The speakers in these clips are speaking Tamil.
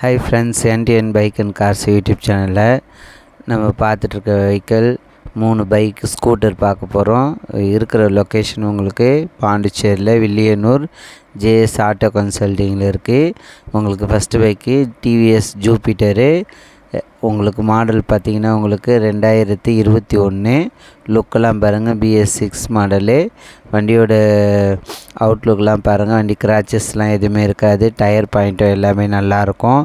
Hi friends, NTN bike and cars YouTube சேனலில் நம்ம பார்த்துட்ருக்க வெஹிக்கிள் 3 பைக் ஸ்கூட்டர் பார்க்க போகிறோம். இருக்கிற லொக்கேஷன் உங்களுக்கு பாண்டிச்சேரியில் வில்லியனூர் ஜேஎஸ் ஆட்டோ கன்சல்டிங்கில் இருக்குது. உங்களுக்கு ஃபஸ்ட்டு பைக்கு டிவிஎஸ் ஜூபிட்டரு. உங்களுக்கு மாடல் பார்த்திங்கன்னா உங்களுக்கு 2021. லுக்கெல்லாம் பாருங்கள், BS6 மாடலு. வண்டியோட அவுட்லுக்கெலாம் பாருங்கள், வண்டி கிராச்சஸ்லாம் எதுவுமே இருக்காது. டயர் பாயிண்ட்டும் எல்லாமே நல்லாயிருக்கும்.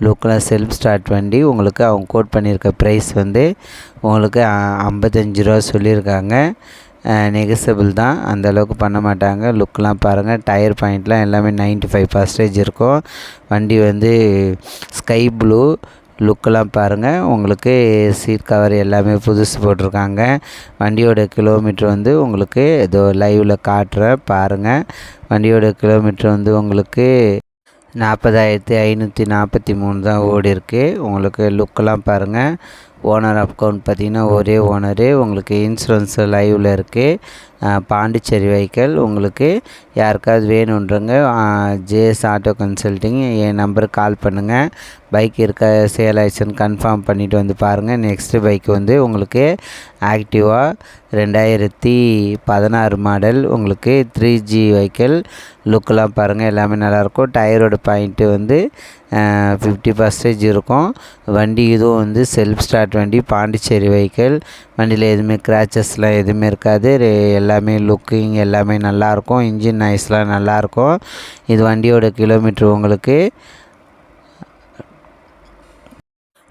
லுக்கெலாம் செல்ஃப் ஸ்டார்ட் வண்டி. உங்களுக்கு அவங்க கோட் பண்ணியிருக்க ப்ரைஸ் வந்து உங்களுக்கு 55 ரூபா சொல்லியிருக்காங்க. நெகசபிள் தான், அந்தளவுக்கு பண்ண மாட்டாங்க. லுக்கெலாம் பாருங்கள், டயர் பாயிண்ட்லாம் எல்லாமே 95% இருக்கும். வண்டி வந்து ஸ்கை ப்ளூ. லுக்கெல்லாம் பாருங்கள், உங்களுக்கு சீட் கவர் எல்லாமே புதுசு போட்டிருக்காங்க. வண்டியோட கிலோமீட்ரு வந்து உங்களுக்கு ஏதோ லைவில் காட்டுறேன் பாருங்கள். வண்டியோட கிலோமீட்ரு வந்து உங்களுக்கு 40,543 தான் ஓடி இருக்குது. உங்களுக்கு லுக்கெல்லாம் பாருங்கள். ஓனர் அக்கௌண்ட் பார்த்திங்கன்னா ஒரே ஓனரு. உங்களுக்கு இன்சூரன்ஸு லைவில் இருக்குது. பாண்டிச்சேரி வெஹிக்கிள். உங்களுக்கு யாருக்காவது வேணுன்றங்க ஜேஎஸ் ஆட்டோ கன்சல்டிங் என் நம்பருக்கு கால் பண்ணுங்கள். பைக் இருக்க சேல் ஆயிடுச்சுன்னு கன்ஃபார்ம் பண்ணிவிட்டு வந்து பாருங்கள். நெக்ஸ்ட்டு பைக் வந்து உங்களுக்கு ஆக்டிவா 2016 மாடல். உங்களுக்கு 3G வெஹிக்கிள். லுக்கெல்லாம் பாருங்கள், எல்லாமே நல்லாயிருக்கும். டயரோட பாயிண்ட்டு வந்து 50% இருக்கும். வண்டி இதுவும் வந்து செல்ஃப் ஸ்டார்ட் வண்டி, பாண்டிச்சேரி வெஹிக்கிள். வண்டியில் எதுவுமே கிராச்சஸ்லாம் எதுவுமே இருக்காது. எல்லாமே லுக்கிங் எல்லாமே நல்லாயிருக்கும். இன்ஜின் நாய்ஸ்லாம் நல்லாயிருக்கும். இது வண்டியோட கிலோமீட்ரு உங்களுக்கு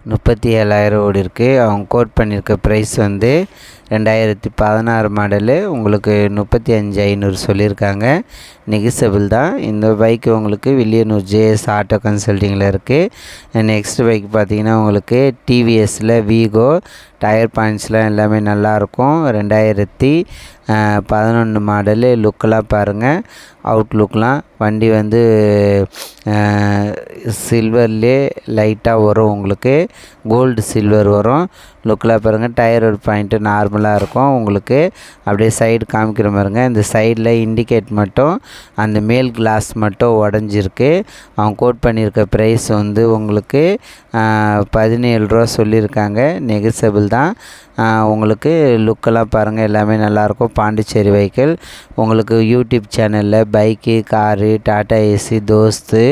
37,000 ஓடி இருக்குது. அவங்க கோட் பண்ணியிருக்க ப்ரைஸ் வந்து 2016 மாடலு. உங்களுக்கு 35,500 சொல்லியிருக்காங்க. நெகிசபிள் தான். இந்த பைக்கு உங்களுக்கு வில்லியனூர் ஜேஎஸ் ஆட்டோ கன்சல்டிங்கில் இருக்குது. நெக்ஸ்ட் பைக் பார்த்திங்கன்னா உங்களுக்கு டிவிஎஸில் வீகோ. டயர் பாயிண்ட்ஸ்லாம் எல்லாமே நல்லாயிருக்கும். 2011 மாடலு. லுக்கெல்லாம் பாருங்கள், அவுட்லுக்லாம். வண்டி வந்து சில்வர்லேயே லைட்டாக வரும், உங்களுக்கு கோல்டு சில்வர் வரும். லுக்கெல்லாம் பாருங்கள். டயரோட பாயிண்ட்டு நார்மலாக இருக்கும். உங்களுக்கு அப்படியே சைடு காமிக்கிற மாதிரிங்க. இந்த சைடில் இண்டிகேட் மட்டும், அந்த மேல் கிளாஸ் மட்டும் உடஞ்சிருக்கு. அவங்க கோட் பண்ணியிருக்க ப்ரைஸ் வந்து உங்களுக்கு 17 ரூபா சொல்லியிருக்காங்க. நெகசபிள் தான். உங்களுக்கு லுக்கெல்லாம் பாருங்கள், எல்லாமே நல்லாயிருக்கும். பாண்டிச்சேரி வெஹிக்கிள். உங்களுக்கு யூடியூப் சேனலில் பைக்கு, காரு, டாடா ஏசி, தோஸ்து,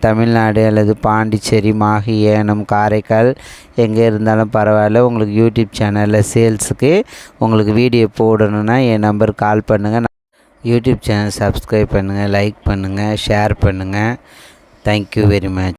தமிழ்நாடு அல்லது பாண்டிச்சேரி, மாஹி, ஏனம், காரைக்கால் எங்கே இருந்தாலும் பரவாயில்ல. உங்களுக்கு யூடியூப் சேனலில் சேல்ஸுக்கு உங்களுக்கு வீடியோ போடணுன்னா என் நம்பருக்கு கால் பண்ணுங்கள். யூடியூப் சேனல் சப்ஸ்கிரைப் பண்ணுங்கள், லைக் பண்ணுங்கள், ஷேர் பண்ணுங்கள். Thank you very much.